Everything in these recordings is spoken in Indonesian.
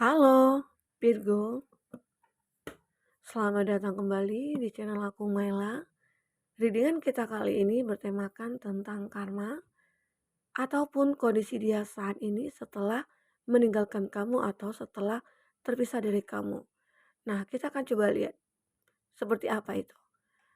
Halo, Virgo. Selamat datang kembali di channel aku Maila. Readingan kita kali ini bertemakan tentang karma ataupun kondisi dia saat ini setelah meninggalkan kamu atau setelah terpisah dari kamu. Nah, kita akan coba lihat seperti apa itu.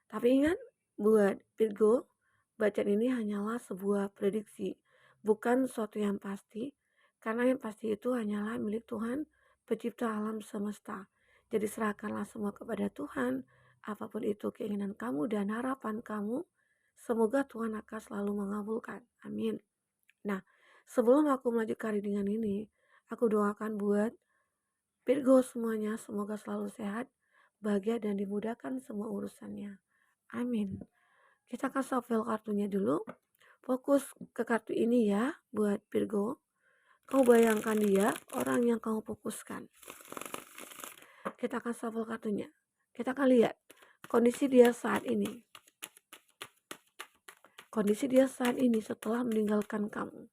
Tapi ingat, buat Virgo, bacaan ini hanyalah sebuah prediksi, bukan sesuatu yang pasti, karena yang pasti itu hanyalah milik Tuhan, pencipta alam semesta. Jadi serahkanlah semua kepada Tuhan, apapun itu keinginan kamu dan harapan kamu, semoga Tuhan akan selalu mengabulkan. Amin. Nah, sebelum aku melanjutkan readingan ini, aku doakan buat Virgo semuanya, semoga selalu sehat, bahagia dan dimudahkan semua urusannya. Amin. Kita akan shuffle kartunya dulu. Fokus ke kartu ini ya buat Virgo. Kau bayangkan dia orang yang kau fokuskan. Kita akan shuffle kartunya. Kita akan lihat kondisi dia saat ini. Kondisi dia saat ini setelah meninggalkan kamu.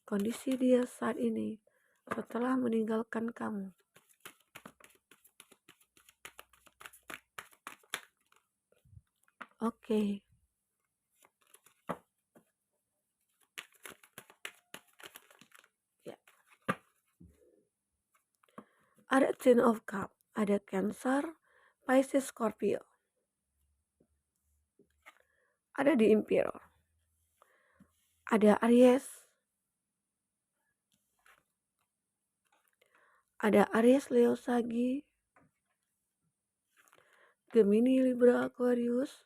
Kondisi dia saat ini setelah meninggalkan kamu. Oke. Ya. Ada Ten of Cup, ada Cancer, Pisces, Scorpio. Ada di Emperor. Ada Aries. Ada Aries, Leo, Sagi, Gemini, Libra, Aquarius.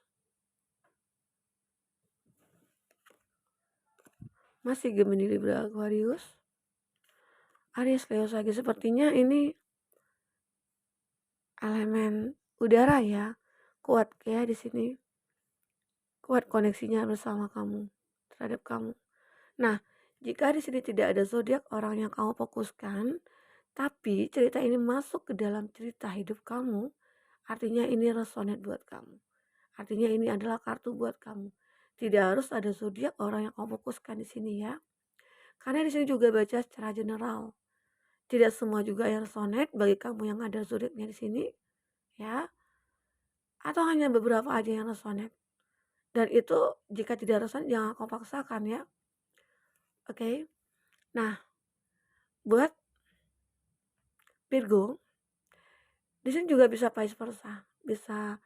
Masih Gemini, Libra, Aquarius. Aries, Leo, Sagi. Sepertinya ini elemen udara ya. Kuat ya di sini. Kuat koneksinya bersama kamu, terhadap kamu. Nah, jika di sini tidak ada zodiak orang yang kamu fokuskan, tapi cerita ini masuk ke dalam cerita hidup kamu, artinya ini resonate buat kamu. Artinya ini adalah kartu buat kamu. Tidak harus ada zodiak orang yang kamu fokuskan di sini ya. Karena di sini juga baca secara general. Tidak semua juga yang resonate bagi kamu yang ada zodiaknya di sini ya. Atau hanya beberapa aja yang resonate. Dan itu jika tidak resonate jangan kau paksakan ya. Oke. Nah, buat Virgo, di sini juga bisa vice versa. Bisa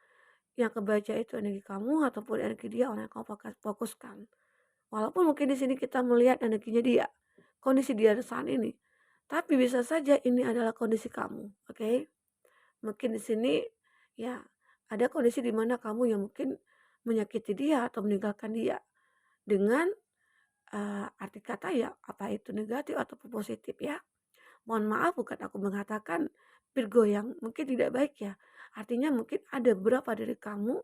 yang kebaca itu energi kamu ataupun energi dia orang yang kamu fokuskan. Walaupun mungkin di sini kita melihat energinya dia, kondisi dia saat ini. Tapi bisa saja ini adalah kondisi kamu, oke? Mungkin di sini ya ada kondisi di mana kamu yang mungkin menyakiti dia atau meninggalkan dia dengan arti kata ya apa itu negatif ataupun positif ya. Mohon maaf bukan aku mengatakan Virgo yang mungkin tidak baik ya. Artinya mungkin ada beberapa dari kamu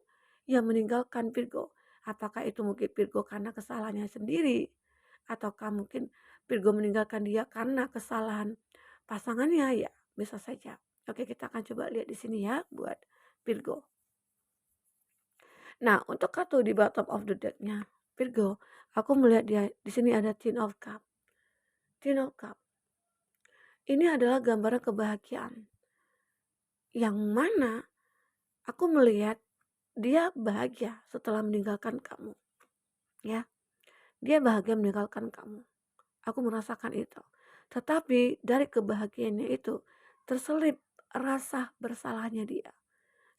yang meninggalkan Virgo. Apakah itu mungkin Virgo karena kesalahannya sendiri ataukah mungkin Virgo meninggalkan dia karena kesalahan pasangannya ya, bisa saja. Oke, kita akan coba lihat di sini ya buat Virgo. Nah, untuk kartu di bottom of the deck-nya Virgo, aku melihat dia di sini ada Ten of Cup. Ten of Cup. Ini adalah gambaran kebahagiaan. Yang mana aku melihat dia bahagia setelah meninggalkan kamu. Ya, dia bahagia meninggalkan kamu. Aku merasakan itu. Tetapi dari kebahagiaannya itu terselip rasa bersalahnya dia.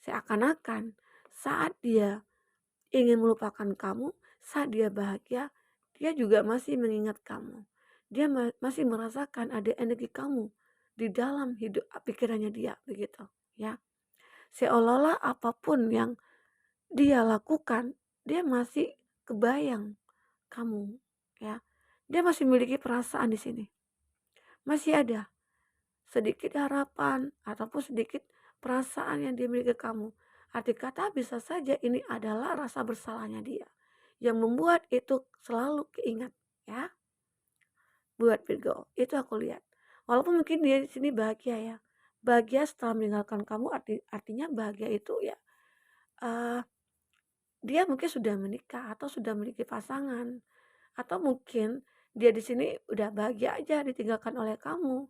Seakan-akan saat dia ingin melupakan kamu, saat dia bahagia, dia juga masih mengingat kamu. Dia masih merasakan ada energi kamu di dalam hidup pikirannya dia begitu, ya. Seolah-olah apapun yang dia lakukan, dia masih kebayang kamu, ya. Dia masih memiliki perasaan di sini. Masih ada sedikit harapan ataupun sedikit perasaan yang dia miliki ke kamu. Arti kata bisa saja ini adalah rasa bersalahnya dia yang membuat itu selalu keingat ya. Buat Virgo, itu aku lihat. Walaupun mungkin dia di sini bahagia ya. Bahagia setelah meninggalkan kamu artinya bahagia itu ya dia mungkin sudah menikah atau sudah memiliki pasangan, atau mungkin dia di sini udah bahagia aja ditinggalkan oleh kamu.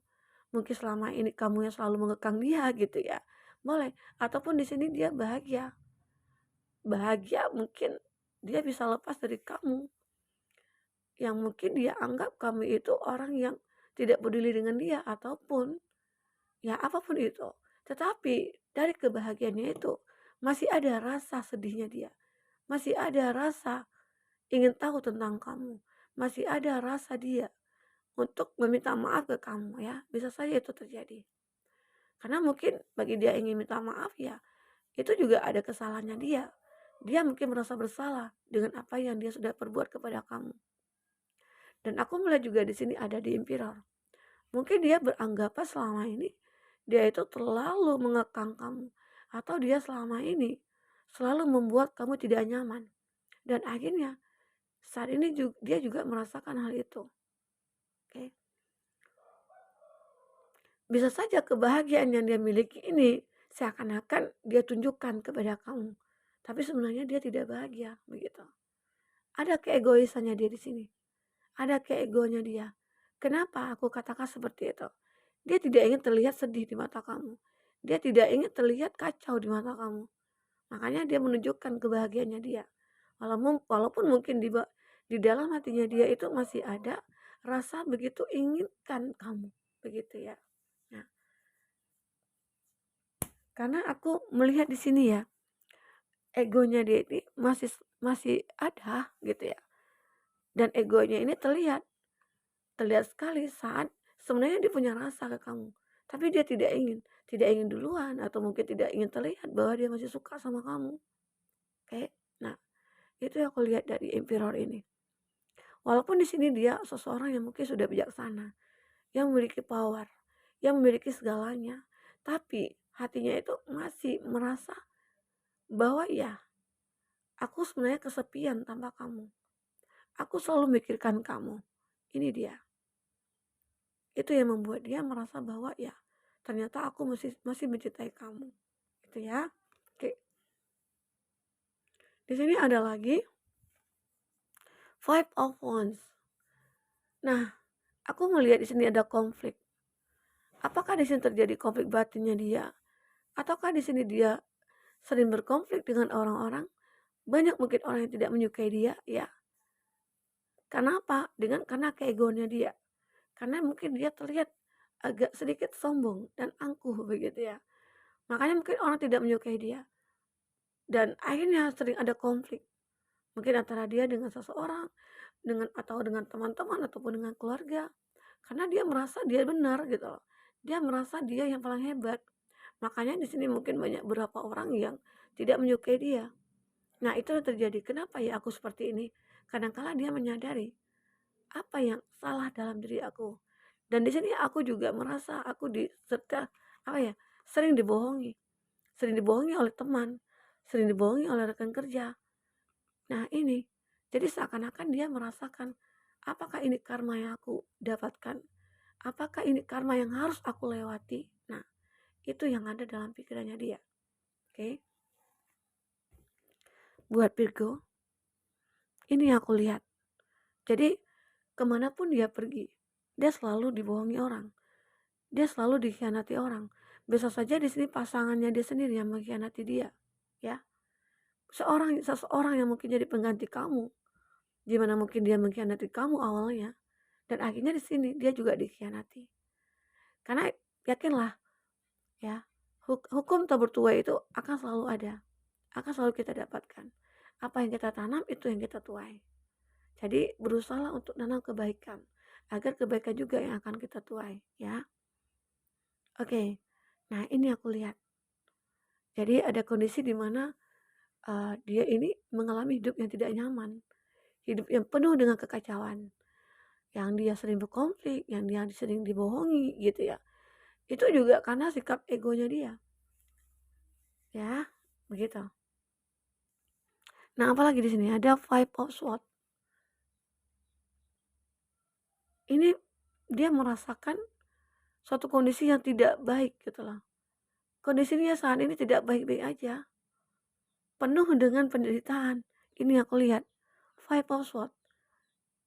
Mungkin selama ini kamu yang selalu mengekang dia gitu ya. Boleh, ataupun di sini dia bahagia. Bahagia mungkin dia bisa lepas dari kamu, yang mungkin dia anggap kamu itu orang yang tidak peduli dengan dia, ataupun ya apapun itu. Tetapi dari kebahagiaannya itu masih ada rasa sedihnya dia. Masih ada rasa ingin tahu tentang kamu. Masih ada rasa dia untuk meminta maaf ke kamu ya. Bisa saja itu terjadi. Karena mungkin bagi dia ingin minta maaf ya, itu juga ada kesalahannya dia. Dia mungkin merasa bersalah dengan apa yang dia sudah perbuat kepada kamu. Dan aku melihat juga di sini ada di Emperor. Mungkin dia beranggapan selama ini dia itu terlalu mengekang kamu, atau dia selama ini selalu membuat kamu tidak nyaman. Dan akhirnya saat ini dia juga merasakan hal itu. Oke. Bisa saja kebahagiaan yang dia miliki ini seakan-akan dia tunjukkan kepada kamu. Tapi sebenarnya dia tidak bahagia, begitu. Ada keegoisannya dia di sini. Ada keegonya dia. Kenapa aku katakan seperti itu? Dia tidak ingin terlihat sedih di mata kamu. Dia tidak ingin terlihat kacau di mata kamu. Makanya dia menunjukkan kebahagiaannya dia. Walaupun mungkin di dalam hatinya dia itu masih ada rasa begitu inginkan kamu. Begitu ya. Nah, karena aku melihat di sini ya, egonya dia ini masih masih ada gitu ya. Dan egonya ini terlihat sekali saat sebenarnya dia punya rasa ke kamu. Tapi dia tidak ingin duluan, atau mungkin tidak ingin terlihat bahwa dia masih suka sama kamu. Oke. Nah, itu yang aku lihat dari Emperor ini. Walaupun di sini dia seseorang yang mungkin sudah bijaksana, yang memiliki power, yang memiliki segalanya, tapi hatinya itu masih merasa bahwa ya, aku sebenarnya kesepian tanpa kamu. Aku selalu mikirkan kamu. Ini dia. Itu yang membuat dia merasa bahwa ya, ternyata aku masih mencintai kamu. Gitu ya. Oke. Di sini ada lagi Five of Wands. Nah, aku melihat di sini ada konflik. Apakah di sini terjadi konflik batinnya dia? Ataukah di sini dia sering berkonflik dengan orang-orang? Banyak mungkin orang yang tidak menyukai dia, ya. Karena apa? Karena keegoannya dia. Karena mungkin dia terlihat agak sedikit sombong dan angkuh begitu ya. Makanya mungkin orang tidak menyukai dia. Dan akhirnya sering ada konflik. Mungkin antara dia dengan seseorang, atau dengan teman-teman ataupun dengan keluarga. Karena dia merasa dia benar gitu loh. Dia merasa dia yang paling hebat. Makanya di sini mungkin banyak beberapa orang yang tidak menyukai dia. Nah, itu yang terjadi. Kenapa ya aku seperti ini? Kadang-kala dia menyadari apa yang salah dalam diri aku. Dan di sini aku juga merasa aku apa ya, sering dibohongi. Sering dibohongi oleh teman, sering dibohongi oleh rekan kerja. Nah, ini jadi seakan-akan dia merasakan, apakah ini karma yang aku dapatkan? Apakah ini karma yang harus aku lewati? Nah, itu yang ada dalam pikirannya dia. Oke. Buat Virgo, ini yang aku lihat. Jadi kemanapun dia pergi, dia selalu dibohongi orang. Dia selalu dikhianati orang. Bisa saja di sini pasangannya dia sendiri yang mengkhianati dia, ya. Seseorang yang mungkin jadi pengganti kamu, gimana mungkin dia mengkhianati kamu awalnya, dan akhirnya di sini dia juga dikhianati. Karena yakinlah ya, hukum tak bertuai itu akan selalu ada, akan selalu kita dapatkan. Apa yang kita tanam itu yang kita tuai. Jadi berusahalah untuk tanam kebaikan, agar kebaikan juga yang akan kita tuai, ya. Oke, nah ini aku lihat. Jadi ada kondisi di mana dia ini mengalami hidup yang tidak nyaman, hidup yang penuh dengan kekacauan, yang dia sering berkonflik, yang dia sering dibohongi gitu ya. Itu juga karena sikap egonya dia, ya, begitu. Nah, apalagi di sini ada Five of Swords. Ini dia merasakan suatu kondisi yang tidak baik gitu loh. Kondisinya saat ini tidak baik-baik aja. penuh dengan penderitaan. Ini aku lihat, Five of Swords,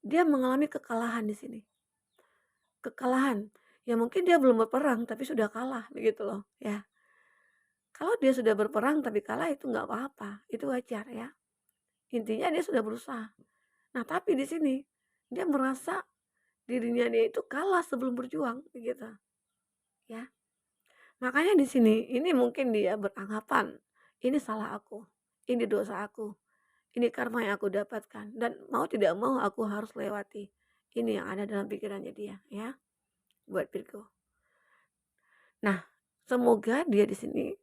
dia mengalami kekalahan di sini, kekalahan. Ya mungkin dia belum berperang tapi sudah kalah begitu loh ya. Kalau dia sudah berperang tapi kalah itu nggak apa-apa, itu wajar ya. Intinya dia sudah berusaha. Nah tapi di sini, dia merasa dirinya dia itu kalah sebelum berjuang begitu ya. Makanya di sini, ini mungkin dia beranggapan, ini salah aku, ini dosa aku, ini karma yang aku dapatkan dan mau tidak mau aku harus lewati. Ini yang ada dalam pikirannya dia ya, buat Virgo. Nah, semoga dia di sini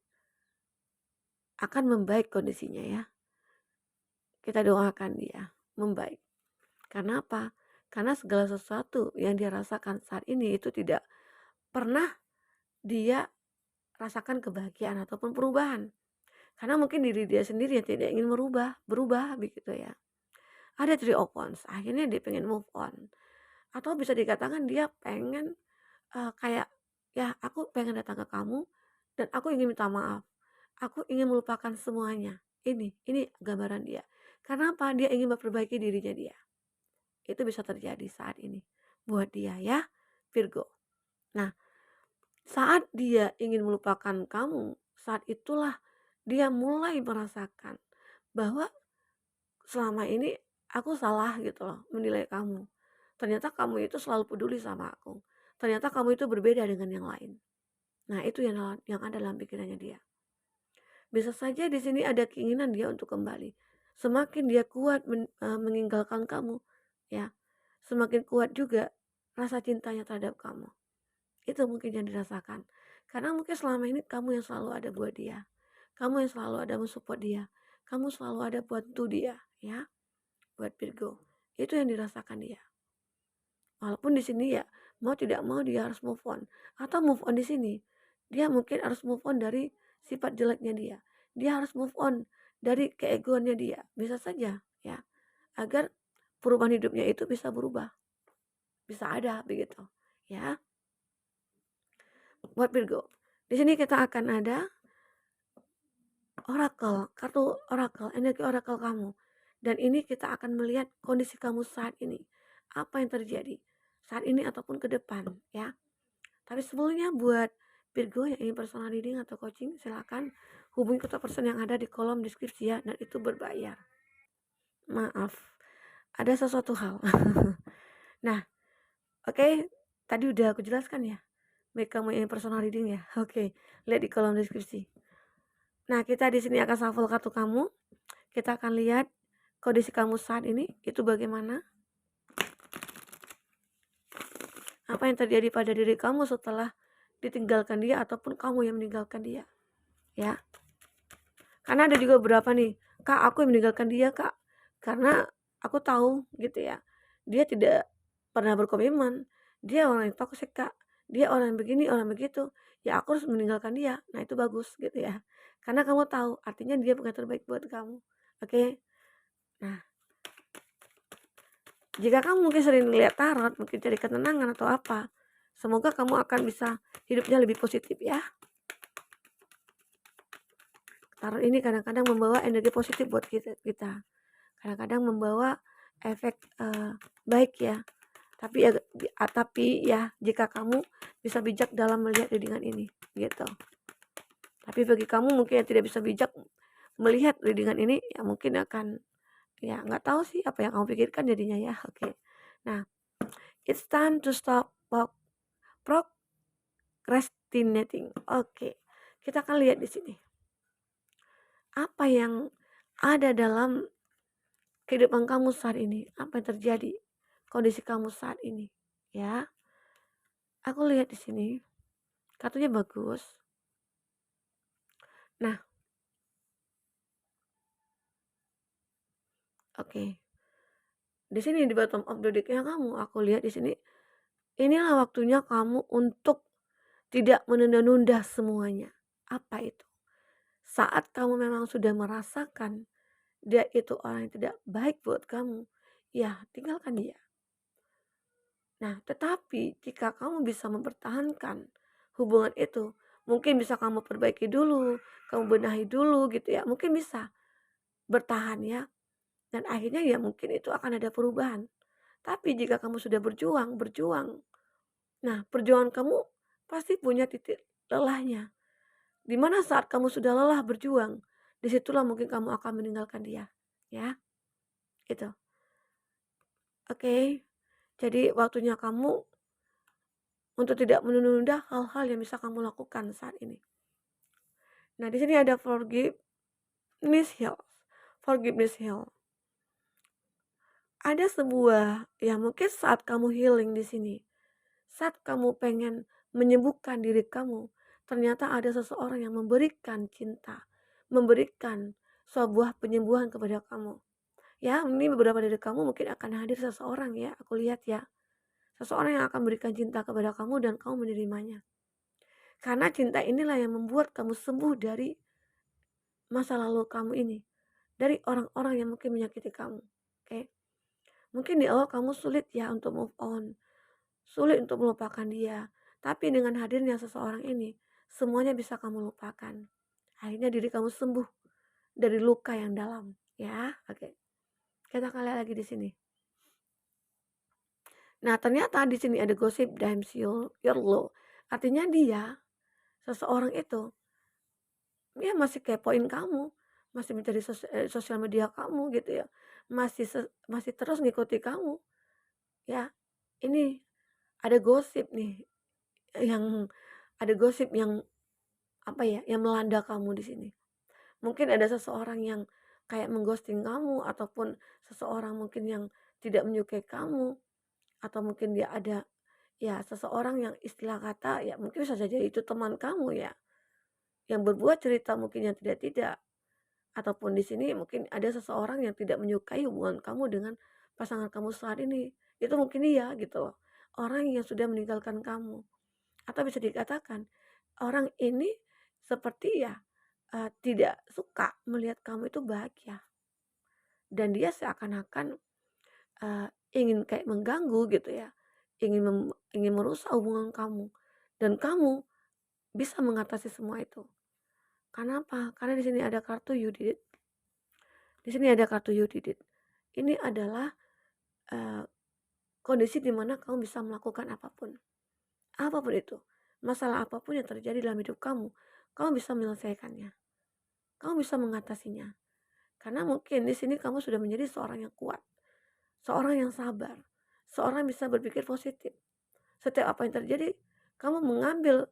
akan membaik kondisinya ya. Kita doakan dia membaik. Karena apa? Karena segala sesuatu yang dia rasakan saat ini itu tidak pernah dia rasakan kebahagiaan ataupun perubahan. Karena mungkin diri dia sendiri yang tidak ingin berubah begitu ya. Ada Three of Wands, akhirnya dia pengen move on. Atau bisa dikatakan dia pengen kayak, ya aku pengen datang ke kamu dan aku ingin minta maaf. Aku ingin melupakan semuanya. Ini gambaran dia. Karena apa? Dia ingin memperbaiki dirinya dia. Itu bisa terjadi saat ini buat dia ya, Virgo. Nah, saat dia ingin melupakan kamu, saat itulah dia mulai merasakan bahwa selama ini aku salah gitu loh menilai kamu. Ternyata kamu itu selalu peduli sama aku. Ternyata kamu itu berbeda dengan yang lain. Nah, itu yang ada dalam pikirannya dia. Bisa saja di sini ada keinginan dia untuk kembali. Semakin dia kuat meninggalkan kamu, ya, semakin kuat juga rasa cintanya terhadap kamu. Itu mungkin yang dirasakan. Karena mungkin selama ini kamu yang selalu ada buat dia. Kamu yang selalu ada mensupport dia. Kamu selalu ada bantu dia, ya, buat Virgo. Itu yang dirasakan dia. Walaupun di sini ya mau tidak mau dia harus move on. Atau move on di sini, dia mungkin harus move on dari sifat jeleknya dia. Dia harus move on dari keegoannya dia. Bisa saja ya. Agar perubahan hidupnya itu bisa berubah. Bisa ada begitu. Ya. Buat Virgo. Di sini kita akan ada oracle, kartu oracle, energi oracle kamu. Dan ini kita akan melihat kondisi kamu saat ini. Apa yang terjadi saat ini ataupun ke depan ya. Tapi sebelumnya buat Virgo yang ingin personal reading atau coaching, silakan hubungi kontak person yang ada di kolom deskripsi ya, dan itu berbayar. Maaf, ada sesuatu hal. Nah, oke, tadi udah aku jelaskan ya. Baik kamu yang ingin personal reading ya. Oke, lihat di kolom deskripsi. Nah, kita di sini akan shuffle kartu kamu. Kita akan lihat kondisi kamu saat ini itu bagaimana. Apa yang terjadi pada diri kamu setelah ditinggalkan dia ataupun kamu yang meninggalkan dia. Ya. Karena ada juga beberapa nih, Kak aku yang meninggalkan dia Kak. Karena aku tahu gitu ya. Dia tidak pernah berkomitmen. Dia orang yang toksik Kak. Dia orang yang begini, orang begitu. Ya aku harus meninggalkan dia. Nah itu bagus gitu ya. Karena kamu tahu artinya dia bukan terbaik buat kamu. Oke. Nah, jika kamu mungkin sering lihat tarot, mungkin cari ketenangan atau apa, semoga kamu akan bisa hidupnya lebih positif ya. Tarot ini kadang-kadang membawa energi positif buat kita. Kadang-kadang membawa efek baik ya. Tapi ya jika kamu bisa bijak dalam melihat readingan ini gitu. Tapi bagi kamu mungkin yang tidak bisa bijak melihat readingan ini, ya mungkin akan ya nggak tahu sih apa yang kamu pikirkan jadinya ya. Oke. Nah, it's time to stop procrastinating. Oke. Kita akan lihat di sini. Apa yang ada dalam kehidupan kamu saat ini? Apa yang terjadi? Kondisi kamu saat ini, ya. Aku lihat di sini. Kartunya bagus. Nah, oke. Di sini di bottom of the deck-nya kamu, aku lihat di sini. Inilah waktunya kamu untuk tidak menunda-nunda semuanya. Apa itu? Saat kamu memang sudah merasakan dia itu orang yang tidak baik buat kamu, ya tinggalkan dia. Nah, tetapi jika kamu bisa mempertahankan hubungan itu, mungkin bisa kamu perbaiki dulu, kamu benahi dulu gitu ya, mungkin bisa. bertahan ya, dan akhirnya ya mungkin itu akan ada perubahan. Tapi jika kamu sudah berjuang berjuang, nah perjuangan kamu pasti punya titik lelahnya. Di mana saat kamu sudah lelah berjuang, disitulah mungkin kamu akan meninggalkan dia, ya, itu. Oke, jadi waktunya kamu untuk tidak menunda hal-hal yang bisa kamu lakukan saat ini. Nah, di sini ada forgiveness heal. Ada sebuah ya mungkin saat kamu healing di sini, saat kamu pengen menyembuhkan diri kamu, ternyata ada seseorang yang memberikan cinta, memberikan sebuah penyembuhan kepada kamu. Ya, ini beberapa dari kamu mungkin akan hadir seseorang ya, aku lihat ya. Seseorang yang akan memberikan cinta kepada kamu dan kamu menerimanya. Karena cinta inilah yang membuat kamu sembuh dari masa lalu kamu ini. Dari orang-orang yang mungkin menyakiti kamu. Oke. Mungkin di awal kamu sulit ya untuk move on. Sulit untuk melupakan dia. Tapi dengan hadirnya seseorang ini, semuanya bisa kamu lupakan. Akhirnya diri kamu sembuh dari luka yang dalam. Ya, oke. Kita akan lihat lagi di sini. Nah, ternyata di sini ada gosip dimes your low. Artinya dia, seseorang itu, dia masih kepoin kamu, masih mencari sosial media kamu gitu ya. Masih terus ngikuti kamu. Ya, ini ada gosip nih yang apa ya, yang melanda kamu di sini. Mungkin ada seseorang yang kayak mengghosting kamu ataupun seseorang mungkin yang tidak menyukai kamu atau mungkin dia ada ya seseorang yang istilah kata ya mungkin bisa saja itu teman kamu ya yang berbuat cerita mungkin yang tidak ataupun di sini mungkin ada seseorang yang tidak menyukai hubungan kamu dengan pasangan kamu saat ini. Itu mungkin dia gitu loh. Orang yang sudah meninggalkan kamu. Atau bisa dikatakan orang ini seperti ya tidak suka melihat kamu itu bahagia. Dan dia seakan-akan ingin kayak mengganggu gitu ya. Ingin merusak hubungan kamu. Dan kamu bisa mengatasi semua itu. Karena apa? Karena di sini ada kartu you did it. Di sini ada kartu you did it. Ini adalah kondisi di mana kamu bisa melakukan apapun. Apapun itu. Masalah apapun yang terjadi dalam hidup kamu bisa menyelesaikannya. Kamu bisa mengatasinya. Karena mungkin di sini kamu sudah menjadi seorang yang kuat, seorang yang sabar, seorang yang bisa berpikir positif. Setiap apa yang terjadi, kamu mengambil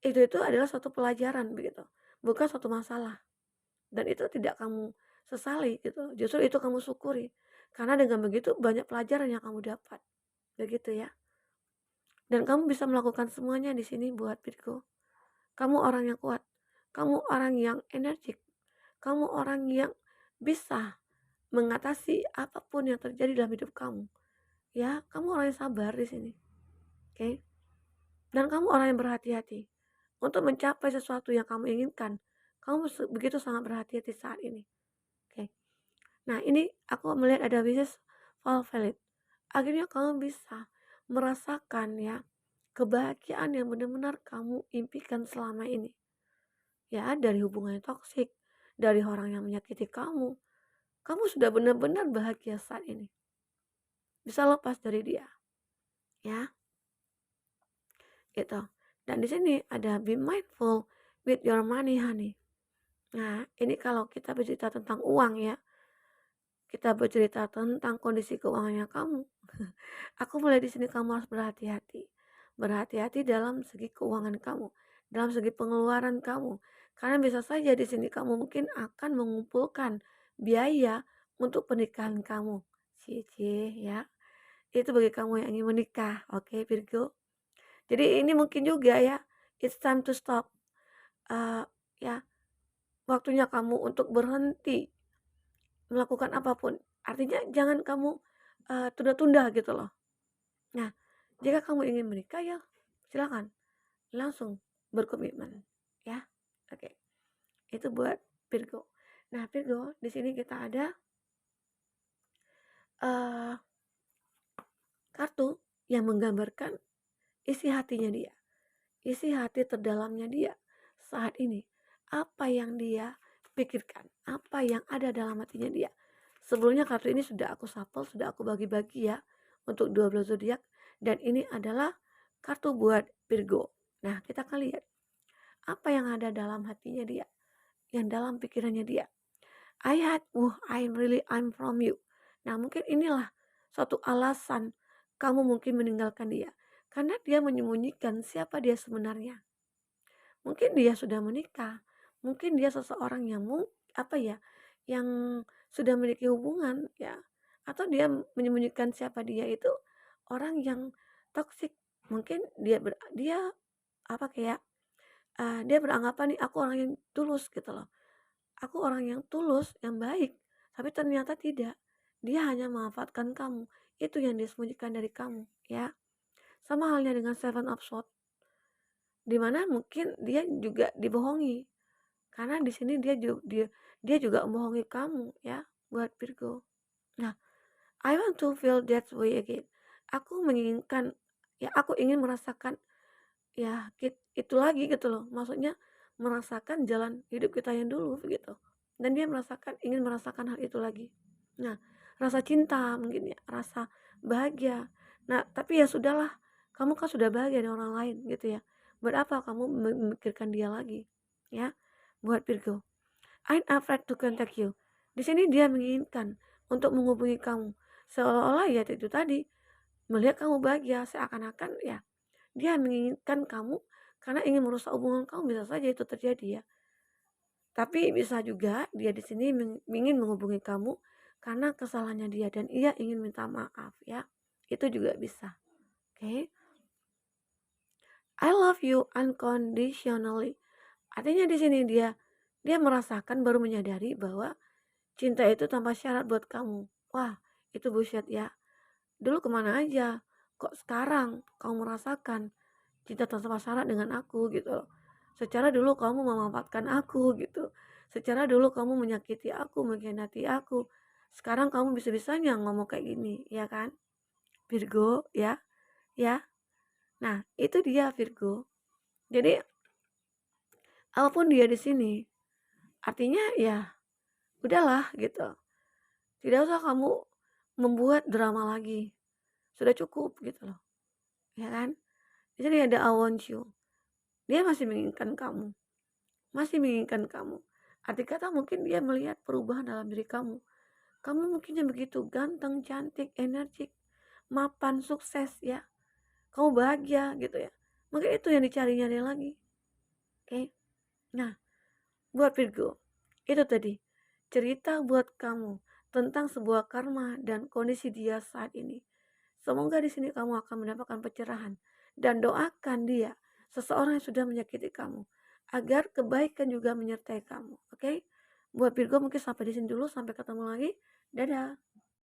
itu adalah suatu pelajaran begitu, bukan suatu masalah. Dan itu tidak kamu sesali gitu, justru itu kamu syukuri. Karena dengan begitu banyak pelajaran yang kamu dapat. Begitu ya. Dan kamu bisa melakukan semuanya di sini buat Virgo. Kamu orang yang kuat. Kamu orang yang energik. Kamu orang yang bisa mengatasi apapun yang terjadi dalam hidup kamu. Ya, kamu orang yang sabar di sini. Oke. Dan kamu orang yang berhati-hati untuk mencapai sesuatu yang kamu inginkan. Kamu begitu sangat berhati-hati saat ini. Oke. Nah, ini aku melihat ada wishes fulfilled. Akhirnya kamu bisa merasakan ya kebahagiaan yang benar-benar kamu impikan selama ini. Ya, dari hubungan yang toksik, dari orang yang menyakiti kamu. Kamu sudah benar-benar bahagia saat ini. Bisa lepas dari dia. Ya, gitu. Dan di sini ada be mindful with your money, honey. Nah, ini kalau kita bercerita tentang uang ya. Kita bercerita tentang kondisi keuangannya kamu. Aku mulai di sini kamu harus berhati-hati. Berhati-hati dalam segi keuangan kamu, dalam segi pengeluaran kamu. Karena bisa saja di sini kamu mungkin akan mengumpulkan biaya untuk pernikahan kamu. Cie ya. Itu bagi kamu yang ingin menikah, oke Virgo. Jadi ini mungkin juga ya, it's time to stop. Ya, waktunya kamu untuk berhenti melakukan apapun. Artinya jangan kamu tunda-tunda gitu loh. Nah, jika kamu ingin menikah ya silakan langsung berkomitmen ya. Oke. Itu buat Virgo. Nah, Virgo, di sini kita ada uh, kartu yang menggambarkan isi hatinya dia. Isi hati terdalamnya dia saat ini. Apa yang dia pikirkan apa yang ada dalam hatinya dia. Sebelumnya kartu ini sudah aku shuffle, sudah aku bagi-bagi ya untuk 12 zodiak dan ini adalah kartu buat Virgo. Nah, kita akan lihat apa yang ada dalam hatinya dia, yang dalam pikirannya dia. I'm from you. Nah, mungkin inilah suatu alasan kamu mungkin meninggalkan dia karena dia menyembunyikan siapa dia sebenarnya. Mungkin dia sudah menikah, mungkin dia seseorang yang apa ya, yang sudah memiliki hubungan ya, atau dia menyembunyikan siapa dia itu orang yang toksik. Mungkin dia apa kayak dia beranggapan nih aku orang yang tulus gitu loh. Aku orang yang tulus, yang baik, tapi ternyata tidak. Dia hanya memanfaatkan kamu. Itu yang dia sembunyikan dari kamu, ya. Sama halnya dengan Seven of Swords, di mana mungkin dia juga dibohongi. Karena di sini dia juga membohongi kamu, ya, buat Virgo. Nah, I want to feel that way again. Aku menginginkan, ya, aku ingin merasakan, ya, itu lagi gitu loh. Maksudnya merasakan jalan hidup kita yang dulu begitu. Dan dia ingin merasakan hal itu lagi. Nah, rasa cinta mungkin ya, rasa bahagia. Nah, tapi ya sudahlah, kamu kan sudah bahagia dengan orang lain gitu ya. Buat apa kamu memikirkan dia lagi? Ya, buat Virgo. I'm afraid to contact you. Di sini dia menginginkan untuk menghubungi kamu. Seolah-olah ya itu tadi, melihat kamu bahagia seakan-akan ya dia menginginkan kamu karena ingin merusak hubungan kamu, bisa saja itu terjadi ya. Tapi bisa juga dia di sini ingin menghubungi kamu karena kesalahannya dia dan ia ingin minta maaf ya. Itu juga bisa. Oke. Okay? I love you unconditionally. Artinya di sini dia merasakan baru menyadari bahwa cinta itu tanpa syarat buat kamu. Wah, itu bullshit ya. Dulu kemana aja? Kok sekarang kamu merasakan cinta tanpa syarat dengan aku gitu loh. Secara dulu kamu memanfaatkan aku gitu. Secara dulu kamu menyakiti aku, mengkhianati aku. Sekarang kamu bisa-bisanya ngomong kayak gini, ya kan? Virgo, ya, ya. Nah, itu dia Virgo. Jadi, apapun dia di sini, artinya ya udahlah gitu. Tidak usah kamu membuat drama lagi. Sudah cukup gitu loh. Ya kan? Di sini ada I want you. Dia masih menginginkan kamu. Masih menginginkan kamu. Arti kata mungkin dia melihat perubahan dalam diri kamu. Kamu mungkin yang begitu ganteng, cantik, energik, mapan, sukses ya. Kamu bahagia gitu ya. Mungkin itu yang dicarinya dia lagi. Oke. Nah, buat Virgo, itu tadi cerita buat kamu tentang sebuah karma dan kondisi dia saat ini. Semoga di sini kamu akan mendapatkan pencerahan dan doakan dia, seseorang yang sudah menyakiti kamu, agar kebaikan juga menyertai kamu. Oke? Buat Virgo mungkin sampai di sini dulu, sampai ketemu lagi. Dadah.